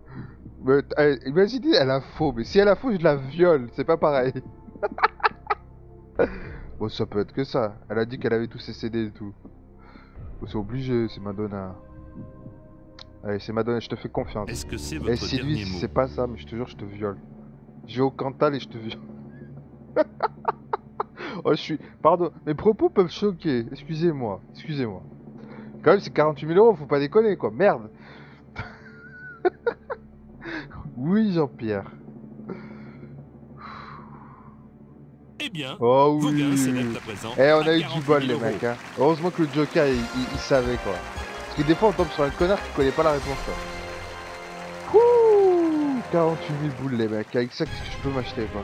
Mais, imaginez, elle a faux. Mais si elle a faux, je la viole. C'est pas pareil. Bon, ça peut être que ça. Elle a dit qu'elle avait tous ses CD et tout. Bon, c'est obligé, c'est Madonna. Allez, c'est Madonna, je te fais confiance. Est-ce que c'est Eh votre Sylvie, dernier mot? c'est pas ça, mais je te jure, je te viole. Je vais au Cantal et je te viole. Oh, je suis... Pardon, mes propos peuvent choquer. Excusez-moi, excusez-moi. Quand même, c'est 48 000 euros, faut pas déconner, quoi. Merde. Oui, Jean-Pierre. Eh bien, Oh vos gains oui. s'élèvent à présent Eh, on à a eu du 48 bol, 000 les mecs, euros. hein. Heureusement que le Joker, il savait, quoi. Parce que des fois, on tombe sur un connard qui connaît pas la réponse, quoi. Ouh, 48 000 boules, les mecs. Avec ça, qu'est-ce que je peux m'acheter, quoi?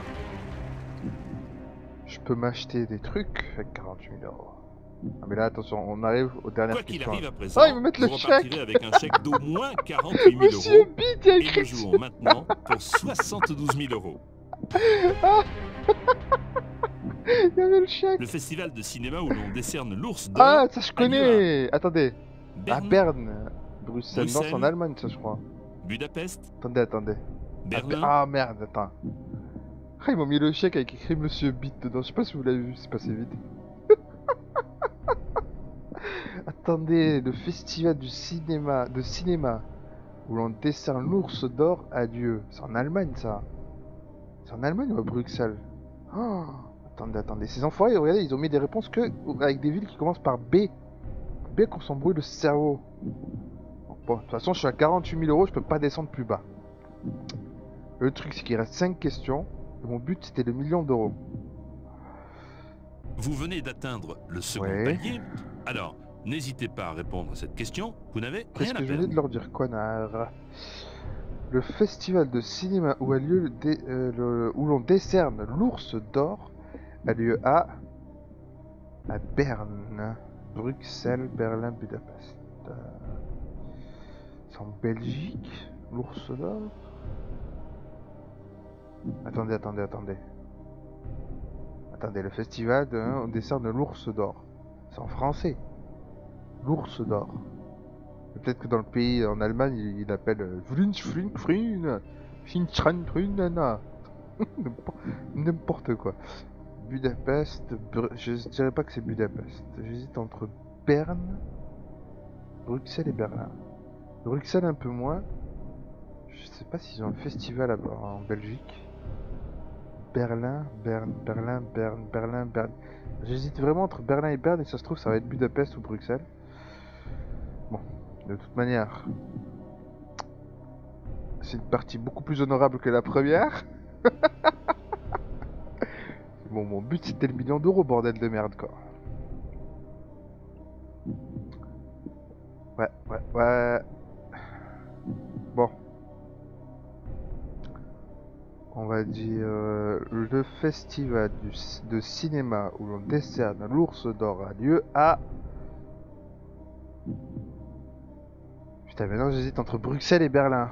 Je peux m'acheter des trucs avec 48 000 euros. Ah, mais là, attention, on arrive aux dernières Quoi qu'il questions. arrive à présent, Ah, ils me mettent le vous chèque. repartirez avec un chèque d'au moins 48 000 Monsieur euros. Beat, il y a Et écrit nous jouons maintenant pour 72 000 euros. il y avait le chèque. Le festival de cinéma où l'on décerne l'ours d'or. Ah, ça, je connais. Attendez. À Berne, Berne. Bruxelles. Non, c'est en Bruxelles. Allemagne, ça, je crois. Budapest, Attendez. Berlin. Ah, merde, attends. Ah, ils m'ont mis le chèque avec écrit Monsieur Beat dedans. Je sais pas si vous l'avez vu, c'est passé vite. Attendez, le festival du cinéma, où l'on décerne l'ours d'or a lieu. C'est en Allemagne, ça. C'est en Allemagne ou à Bruxelles? Oh, attendez. Ces enfoirés, regardez, ils ont mis des réponses que avec des villes qui commencent par B. B qu'on s'embrouille le cerveau. Bon, de toute façon, je suis à 48 000 euros, je peux pas descendre plus bas. Le truc, c'est qu'il reste 5 questions. Et mon but, c'était le million d'euros. Vous venez d'atteindre le second Ouais. palier. Alors, n'hésitez pas à répondre à cette question. Vous n'avez Qu'est-ce rien à que je venais de perdre. leur dire, connard? Le festival de cinéma où a lieu où l'on décerne l'ours d'or a lieu à À Berne, Bruxelles, Berlin, Budapest. C'est en Belgique, l'ours d'or. Attendez. Attendez, le festival au dessert de l'ours d'or. C'est en français. L'ours d'or. Peut-être que dans le pays, en Allemagne, il appelle n'importe quoi. Budapest, je dirais pas que c'est Budapest. J'hésite entre Berne, Bruxelles et Berlin. Bruxelles un peu moins. Je sais pas s'ils ont un festival en Belgique. Berlin. J'hésite vraiment entre Berlin et Berne et ça se trouve ça va être Budapest ou Bruxelles. Bon, de toute manière, c'est une partie beaucoup plus honorable que la première. Bon, mon but c'était le million d'euros, bordel de merde quoi. Ouais. Bon. On va dire le festival de cinéma où l'on décerne l'ours d'or a lieu à... Putain, maintenant j'hésite entre Bruxelles et Berlin.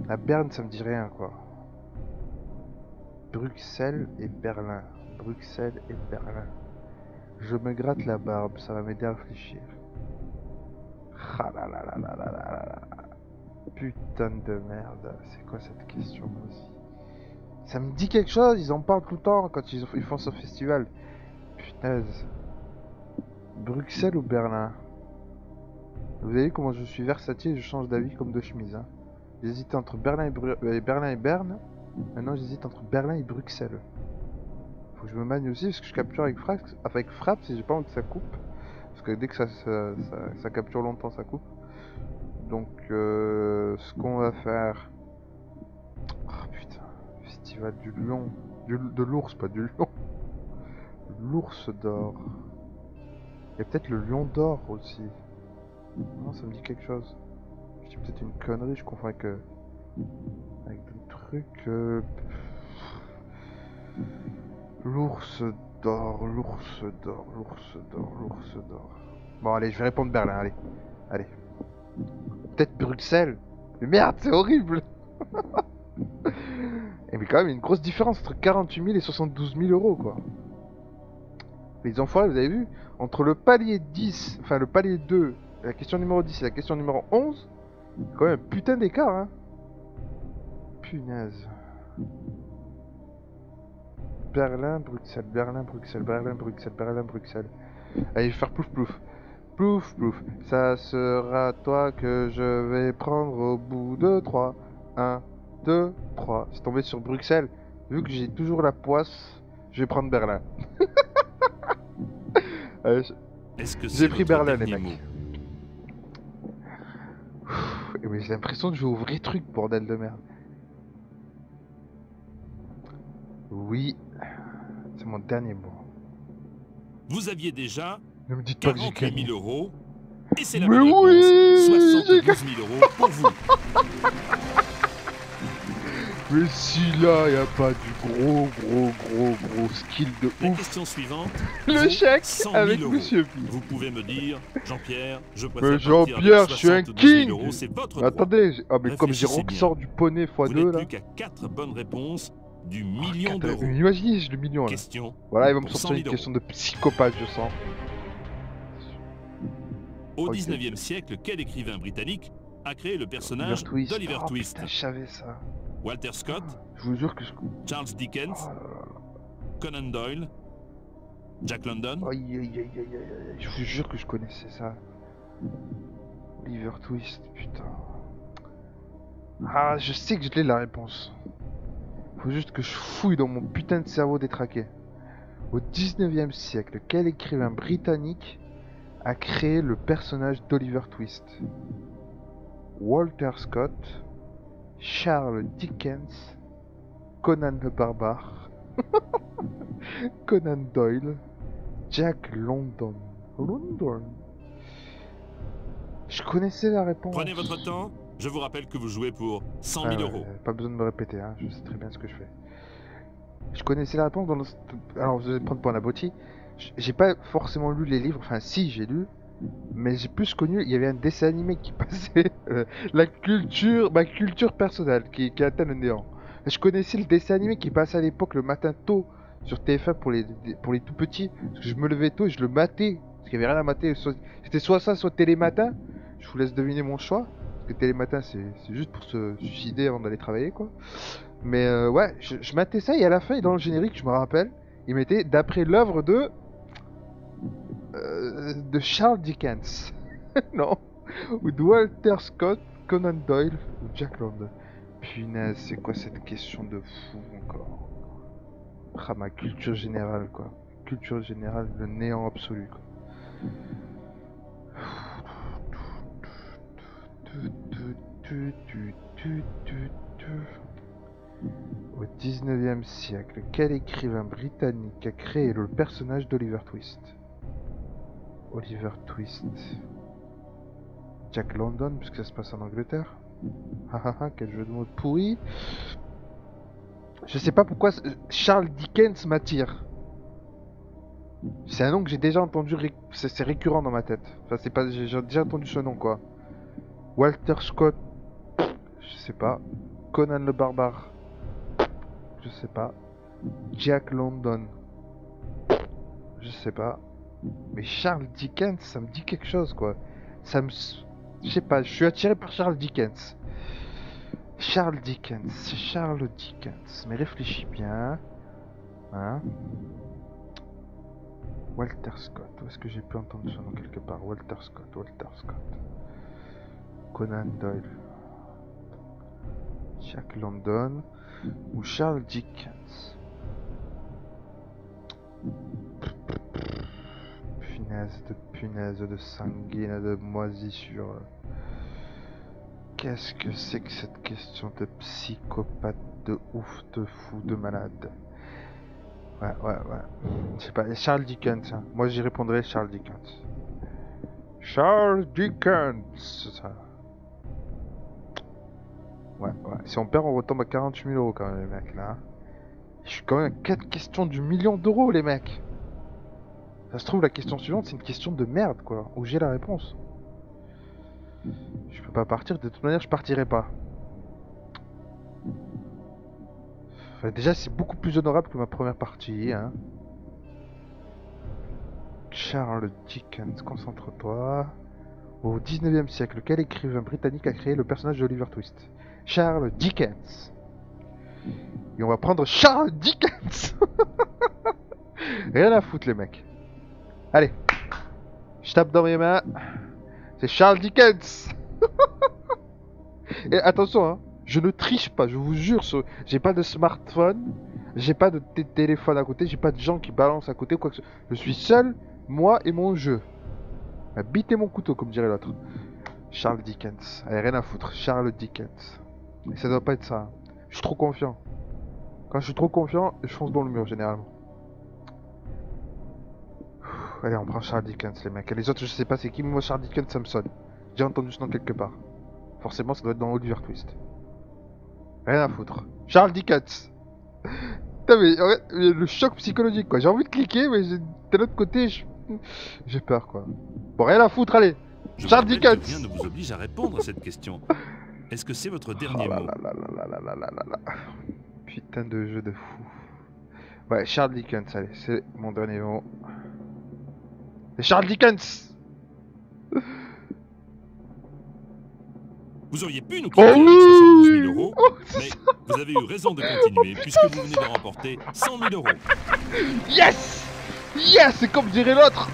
À Berne, ça me dit rien quoi. Bruxelles et Berlin. Je me gratte la barbe, ça va m'aider à réfléchir. Ah là là là là là là là. Putain de merde, c'est quoi cette question aussi? Ça me dit quelque chose, ils en parlent tout le temps quand ils font ce festival. Punaise. Bruxelles ou Berlin? Vous avez vu comment je suis versatile, je change d'avis comme de chemise. Hein. J'hésitais entre Berlin et Berne. Maintenant j'hésite entre Berlin et Bruxelles. Faut que je me manie aussi parce que je capture avec frappe si j'ai pas envie que ça coupe. Parce que dès que ça capture longtemps ça coupe. Donc ce qu'on va faire... Oh putain, festival du lion. De l'ours, pas du lion. L'ours d'or. Il y a peut-être le lion d'or aussi. Non, ça me dit quelque chose. Je dis peut-être une connerie, je confonds avec des trucs... L'ours d'or. Bon allez, je vais répondre Berlin, allez. Peut-être Bruxelles. Mais merde, c'est horrible. Et mais quand même, il y a une grosse différence entre 48 000 et 72 000 euros, quoi. Les enfoirés, vous avez vu? Entre le palier 10, enfin le palier 2, la question numéro 10 et la question numéro 11, il y a quand même un putain d'écart, hein. Punaise. Berlin, Bruxelles. Allez, je vais faire plouf. Plouf. Ça sera toi que je vais prendre au bout de 3. 1, 2, 3. C'est tombé sur Bruxelles. Vu que j'ai toujours la poisse, je vais prendre Berlin. Allez, j'ai pris Berlin, les mecs. Mais j'ai l'impression que je vais au vrai truc, bordel de merde. Oui, c'est mon dernier mot. Vous aviez déjà Ne me dites pas que j'ai 48 gagné. 000 euros. Et c'est la Mais bonne oui, réponse. j'ai 72 000 euros pour vous. Mais si là, y a pas du gros skill de La ouf. question suivante. Le vaut chèque 100 000 avec euros. Monsieur P. Vous pouvez me dire, Jean-Pierre, je Mais préfère Jean-Pierre, je suis un king. c'est votre droit. Attendez, mais comme j'ai Réfléchissez Roxor du poney Vous x2 n'êtes là. plus qu'à 4 bonnes réponses du million Quatre- d'euros. Imaginez, j'ai le million là. Question. Voilà, il va me pour sortir 100 000 une question de psychopathe, je sens. Au Ok. 19e siècle, quel écrivain britannique a créé le personnage Oliver Twist. d'Oliver Oh, Twist? putain, je savais ça. Walter Scott, Je vous jure que je... Charles Dickens, Oh là là. Conan Doyle, Jack London? Aïe. Je vous jure que je connaissais ça. Oliver Twist, putain. Ah, je sais que je l'ai la réponse. Faut juste que je fouille dans mon putain de cerveau détraqué. Au 19e siècle, quel écrivain britannique a créé le personnage d'Oliver Twist? Walter Scott, Charles Dickens, Conan le Barbare, Conan Doyle, Jack London. Je connaissais la réponse. Prenez votre temps. Je vous rappelle que vous jouez pour 100 000 euros. Pas besoin de me répéter, hein. Je sais très bien ce que je fais. Je connaissais la réponse dans le... Alors vous allez me prendre pour un abruti, J'ai pas forcément lu les livres, enfin si j'ai lu, mais j'ai plus connu, il y avait un dessin animé qui passait, ma culture personnelle qui atteint le néant. Je connaissais le dessin animé qui passait à l'époque le matin tôt sur TF1 pour les tout petits, parce que je me levais tôt et je le matais, parce qu'il y avait rien à mater, c'était soit ça, soit Télématin, je vous laisse deviner mon choix, parce que Télématin c'est juste pour se suicider avant d'aller travailler quoi. Mais ouais, je matais ça et à la fin, dans le générique, je me rappelle, il mettait d'après l'œuvre de Charles Dickens. Non. Ou de Walter Scott, Conan Doyle ou Jack London. Punaise, c'est quoi cette question de fou encore? Ah, ma culture générale, quoi. Culture générale, le néant absolu, quoi. Au 19e siècle, quel écrivain britannique a créé le personnage d'Oliver Twist? Oliver Twist. Jack London, puisque ça se passe en Angleterre. Hahaha, quel jeu de mots pourri. Je sais pas pourquoi Charles Dickens m'attire. C'est un nom que j'ai déjà entendu, c'est récurrent dans ma tête. Enfin, c'est pas, j'ai déjà entendu ce nom quoi. Walter Scott, je sais pas. Conan le barbare, je sais pas. Jack London, je sais pas. Mais Charles Dickens, ça me dit quelque chose quoi. Ça me, je sais pas, je suis attiré par Charles Dickens. Charles Dickens. Mais réfléchis bien. Hein? Walter Scott. Où est-ce que j'ai pu entendre son nom quelque part? Walter Scott. Conan Doyle. Jack London. Ou Charles Dickens. Punaise de sanguine, de moisissure. Qu'est-ce que c'est que cette question de psychopathe, de ouf, de fou, de malade? Ouais. Je sais pas, Charles Dickens. Hein. Moi j'y répondrais Charles Dickens. Charles Dickens, ça. Ouais. Si on perd, on retombe à 48 000 euros quand même, les mecs, là. Je suis quand même à 4 questions du million d'euros, les mecs. Ça se trouve, la question suivante, c'est une question de merde, quoi. Où j'ai la réponse. Je peux pas partir, de toute manière, je partirai pas. Enfin, déjà, c'est beaucoup plus honorable que ma première partie, hein. Charles Dickens, concentre-toi. Au 19e siècle, quel écrivain britannique a créé le personnage d'Oliver Twist? Charles Dickens. Et on va prendre Charles Dickens. Rien à foutre, les mecs. Allez. Je tape dans mes mains. C'est Charles Dickens. Et attention, hein. Je ne triche pas, je vous jure. J'ai pas de smartphone. J'ai pas de téléphone à côté. J'ai pas de gens qui balancent à côté. Quoi que ce... Je suis seul, moi et mon jeu. Bitez mon couteau, comme dirait l'autre. Charles Dickens. Allez, rien à foutre. Charles Dickens. Et ça doit pas être ça. Hein. Je suis trop confiant. Quand je suis trop confiant, je fonce dans le mur, généralement. Allez, on prend Charles Dickens, les mecs. Et les autres, je sais pas c'est qui, mais moi, Charles Dickens, ça me sonne. J'ai entendu ce nom quelque part. Forcément, ça doit être dans Oliver Twist. Rien à foutre. Charles Dickens. Putain, mais le choc psychologique, quoi. J'ai envie de cliquer, mais de l'autre côté, j'ai peur, quoi. Bon, rien à foutre, allez. Charles Dickens. Rien ne vous oblige à répondre à cette question. Est-ce que c'est votre dernier mot? Putain de jeu de fou. Ouais, Charles Dickens, allez, c'est mon dernier mot. C'est Charles Dickens. Vous auriez pu nous quitter avec 72 000 euros, mais vous avez eu raison de continuer puisque vous venez de remporter 100 000 euros. Yes! Yes! C'est comme dirait l'autre.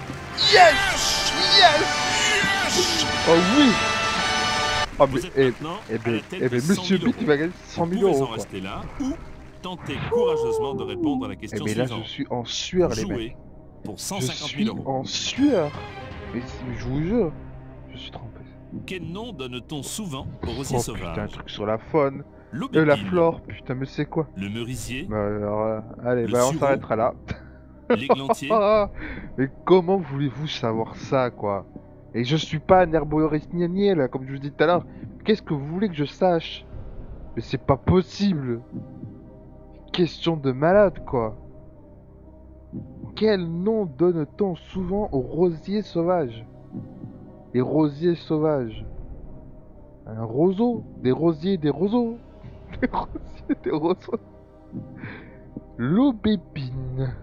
Yes! Yes! Oh oui! Oh mais Monsieur Bit il va gagner 100 000 euros. Vous pouvez en rester là ou tenter courageusement de répondre à la question mais là suivante. je suis en sueur les mecs. Pour 150 000 euros. Je suis en sueur. Mais je vous jure, je suis trompé. Quel nom donne-t-on souvent aux rosiers Oh sauvages? putain, un truc sur la faune. L'aubépine, La flore, putain, mais c'est quoi? le merisier, Bah alors, allez, Le bah on sureau. s'arrêtera là. l'églantier. Mais comment voulez-vous savoir ça, quoi? Et je suis pas un herboriste niais là, comme je vous dis tout à l'heure. Qu'est-ce que vous voulez que je sache? Mais c'est pas possible. Question de malade, quoi. Quel nom donne-t-on souvent aux rosiers sauvages? Les rosiers sauvages. Un roseau, des rosiers, des roseaux. Des rosiers, des roseaux. L'aubépine,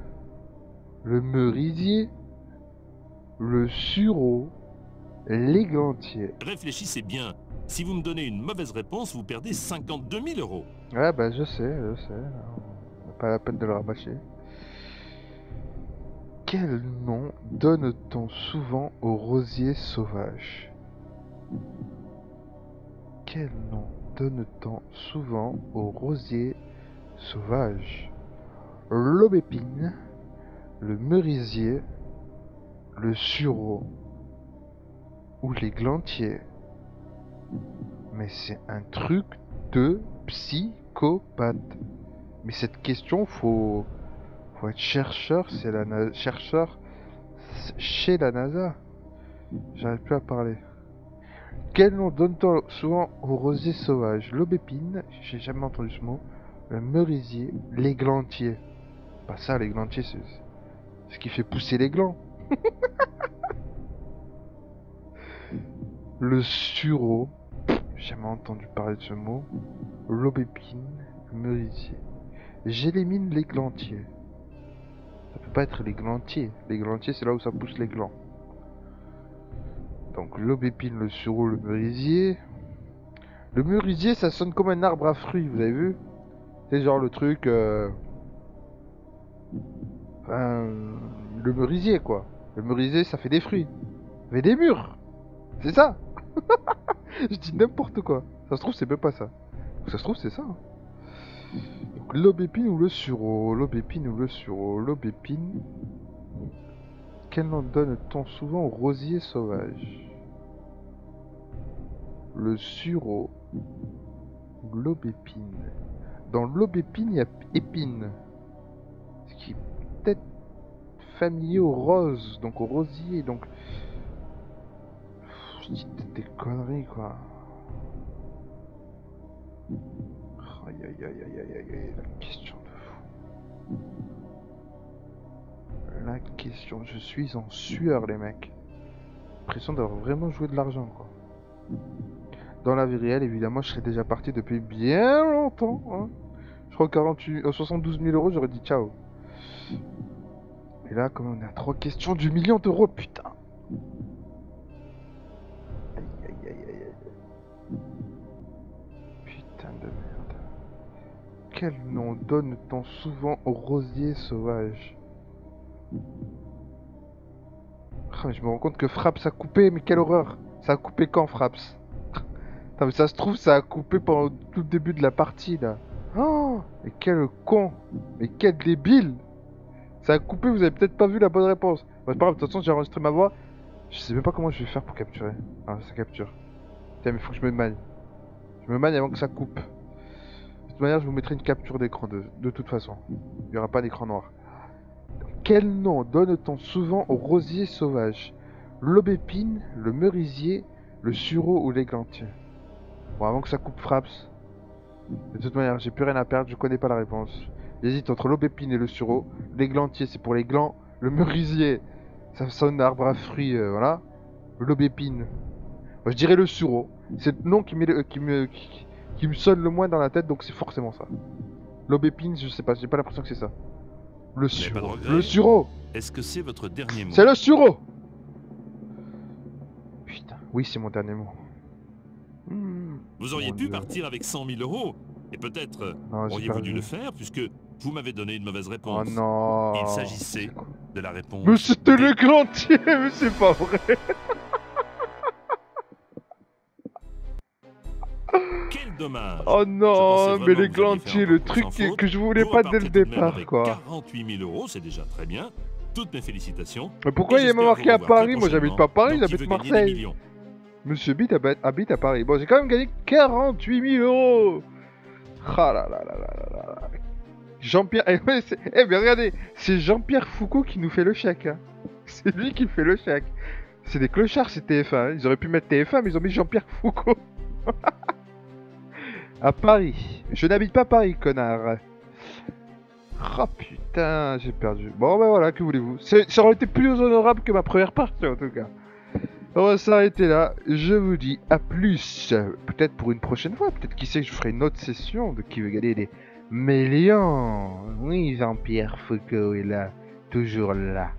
le merisier, le sureau, l'églantier. Réfléchissez bien. Si vous me donnez une mauvaise réponse, vous perdez 52 000 euros. Ouais, bah je sais. Pas la peine de le rabâcher. Quel nom donne-t-on souvent aux rosiers sauvages? Quel nom donne-t-on souvent aux rosiers sauvages? L'aubépine, le merisier, le sureau ou l'églantier. Mais c'est un truc de psychopathe. Mais cette question, faut être chercheur, c'est chercheur chez la NASA. J'arrive plus à parler. Quel nom donne-t-on souvent aux rosiers sauvages? L'aubépine, j'ai jamais entendu ce mot. Le merisier, l'églantier. Pas ça, l'églantier, c'est ce qui fait pousser les glands. Le sureau, j'ai jamais entendu parler de ce mot. L'aubépine, le merisier. Gélémine, l'églantier. Ça peut pas être l'églantier. L'églantier, c'est là où ça pousse les glands. Donc l'aubépine, le sureau, le merisier. Le merisier, ça sonne comme un arbre à fruits, vous avez vu? C'est genre le truc... Enfin, le merisier, quoi. Le merisier, ça fait des fruits. Ça fait des mûres. C'est ça. Je dis n'importe quoi. Ça se trouve, c'est même pas ça. Ça se trouve, c'est ça. Hein. Donc l'aubépine ou le sureau. L'aubépine ou le sureau. L'aubépine. Quel nom donne-t-on souvent aux rosiers sauvages? Le sureau. L'aubépine. Dans l'aubépine, il y a épine. Ce qui est peut-être familier aux roses, donc aux rosiers, donc... Je dis peut-être des conneries, quoi. Aïe aïe aïe aïe aïe aïe aïe, la question de fou. La question, je suis en sueur, les mecs. L'impression d'avoir vraiment joué de l'argent, quoi. Dans la vie réelle, évidemment, je serais déjà parti depuis bien longtemps, hein. Je crois 72 000 euros, j'aurais dit ciao. Et là, comme on est à 3 questions du million d'euros, putain. Aïe aïe aïe aïe aïe. Putain de merde. Quel nom donne-t-on souvent aux rosiers sauvages? Ah, mais je me rends compte que Fraps a coupé, mais quelle horreur. Ça a coupé quand, Fraps? Attends, mais ça se trouve, ça a coupé pendant tout le début de la partie, là. Oh, mais quel con. Mais quel débile. Ça a coupé, vous avez peut-être pas vu la bonne réponse. Bah, c'est pas grave, de toute façon, j'ai enregistré ma voix. Je sais même pas comment je vais faire pour capturer. Ah, ça capture. Tiens, mais faut que je me magne. Je me magne avant que ça coupe. De toute manière, je vous mettrai une capture d'écran de toute façon. Il n'y aura pas d'écran noir. Quel nom donne-t-on souvent aux rosiers sauvages? L'aubépine, le merisier, le sureau ou l'églantier? Bon, avant que ça coupe Fraps. De toute manière, j'ai plus rien à perdre, je connais pas la réponse. J'hésite entre l'aubépine et le sureau. L'églantier, c'est pour les glands. Le merisier, ça sonne arbre à fruits, voilà. L'aubépine. Moi, je dirais le sureau. C'est le nom qui me sonne le moins dans la tête, donc c'est forcément ça. L'aubépine, je sais pas, j'ai pas l'impression que c'est ça. Le sureau. Le sureau. Est-ce que c'est votre dernier mot? C'est le sureau. Putain, oui, c'est mon dernier mot. Vous auriez pu partir avec 100 000 euros. Et peut-être auriez-vous dû le faire, puisque vous m'avez donné une mauvaise réponse. Oh non. Il s'agissait de la réponse... Mais c'était l'églantier, mais c'est pas vrai. Quel dommage. Oh non, mais l'églantier, le truc faute. que je voulais pas dès le départ, quoi. 48 000 euros, c'est déjà très bien. Toutes mes félicitations. Mais pourquoi il est marqué à Paris? Moi, j'habite pas Paris, j'habite Marseille. Monsieur Beat habite à Paris. Bon, j'ai quand même gagné 48 000 euros. Ah là là là là là là. Jean-Pierre... Eh mais regardez, c'est Jean-Pierre Foucault qui nous fait le chèque. Hein. C'est lui qui fait le chèque. C'est des clochards, c'est TF1. Hein. Ils auraient pu mettre TF1, mais ils ont mis Jean-Pierre Foucault. À Paris. Je n'habite pas Paris, connard. Oh putain. putain, j'ai perdu. Bon, ben voilà, que voulez-vous. Ça aurait été plus honorable que ma première partie, en tout cas. On va s'arrêter là. Je vous dis à plus. Peut-être pour une prochaine fois. Peut-être qui sait que je ferai une autre session de qui veut gagner des millions. Oui, Jean-Pierre Foucault est là. Toujours là.